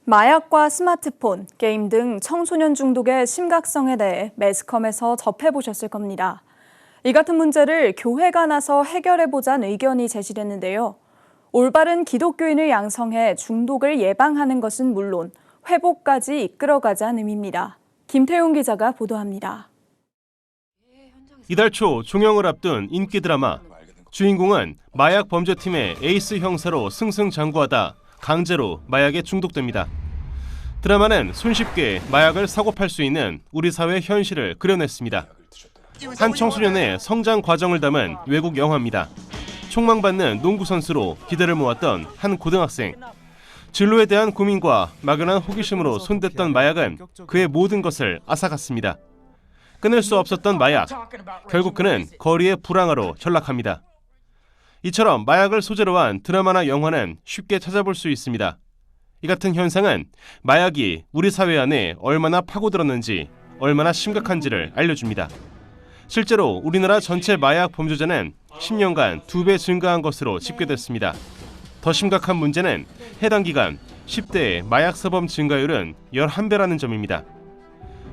마약과 스마트폰, 게임 등 청소년 중독의 심각성에 대해 매스컴에서 접해보셨을 겁니다. 이 같은 문제를 교회가 나서 해결해보자는 의견이 제시됐는데요. 올바른 기독교인을 양성해 중독을 예방하는 것은 물론 회복까지 이끌어가자는 의미입니다. 김태용 기자가 보도합니다. 이달 초 종영을 앞둔 인기 드라마. 주인공은 마약 범죄팀의 에이스 형사로 승승장구하다 강제로 마약에 중독됩니다. 드라마는 손쉽게 마약을 사고 팔 수 있는 우리 사회 현실을 그려냈습니다. 한 청소년의 성장 과정을 담은 외국 영화입니다. 촉망받는 농구 선수로 기대를 모았던 한 고등학생. 진로에 대한 고민과 막연한 호기심으로 손댔던 마약은 그의 모든 것을 앗아갔습니다. 끊을 수 없었던 마약. 결국 그는 거리의 불황아로 전락합니다. 이처럼 마약을 소재로 한 드라마나 영화는 쉽게 찾아볼 수 있습니다. 이 같은 현상은 마약이 우리 사회 안에 얼마나 파고들었는지, 얼마나 심각한지를 알려줍니다. 실제로 우리나라 전체 마약 범죄자는 10년간 2배 증가한 것으로 집계됐습니다. 더 심각한 문제는 해당 기간 10대의 마약 사범 증가율은 11배라는 점입니다.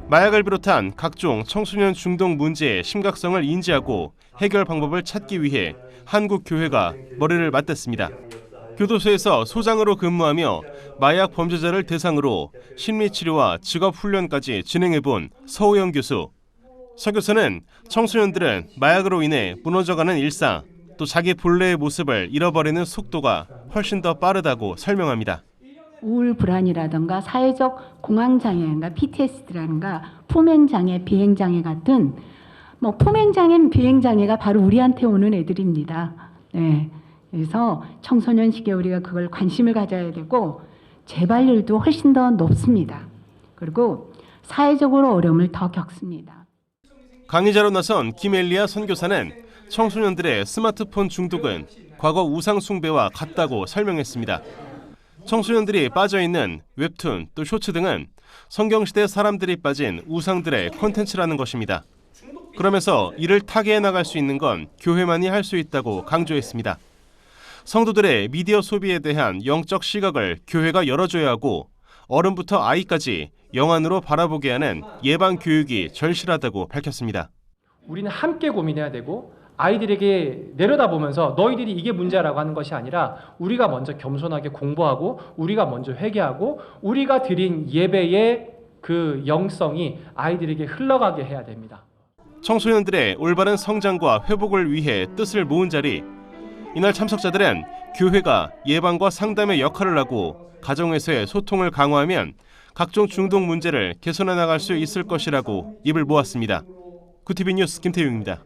마약을 비롯한 각종 청소년 중독 문제의 심각성을 인지하고 해결 방법을 찾기 위해 한국 교회가 머리를 맞댔습니다. 교도소에서 소장으로 근무하며 마약 범죄자를 대상으로 심리치료와 직업훈련까지 진행해본 서호영 교수. 서 교수는 청소년들은 마약으로 인해 무너져가는 일상, 또 자기 본래의 모습을 잃어버리는 속도가 훨씬 더 빠르다고 설명합니다. 우울 불안이라든가 사회적 공황장애인가 PTSD라든가 품행장애, 비행장애 같은 품행장애, 비행장애가 바로 우리한테 오는 애들입니다. 네. 그래서 청소년 시기에 우리가 그걸 관심을 가져야 되고 재발률도 훨씬 더 높습니다. 그리고 사회적으로 어려움을 더 겪습니다. 강의자로 나선 김엘리아 선교사는 청소년들의 스마트폰 중독은 과거 우상 숭배와 같다고 설명했습니다. 청소년들이 빠져있는 웹툰 또 쇼츠 등은 성경시대 사람들이 빠진 우상들의 콘텐츠라는 것입니다. 그러면서 이를 타개해 나갈 수 있는 건 교회만이 할 수 있다고 강조했습니다. 성도들의 미디어 소비에 대한 영적 시각을 교회가 열어줘야 하고 어른부터 아이까지 영안으로 바라보게 하는 예방 교육이 절실하다고 밝혔습니다. 우리는 함께 고민해야 되고 아이들에게 내려다보면서 너희들이 이게 문제라고 하는 것이 아니라 우리가 먼저 겸손하게 공부하고 우리가 먼저 회개하고 우리가 드린 예배의 그 영성이 아이들에게 흘러가게 해야 됩니다. 청소년들의 올바른 성장과 회복을 위해 뜻을 모은 자리. 이날 참석자들은 교회가 예방과 상담의 역할을 하고 가정에서의 소통을 강화하면 각종 중독 문제를 개선해 나갈 수 있을 것이라고 입을 모았습니다. 구티비 뉴스 김태용입니다.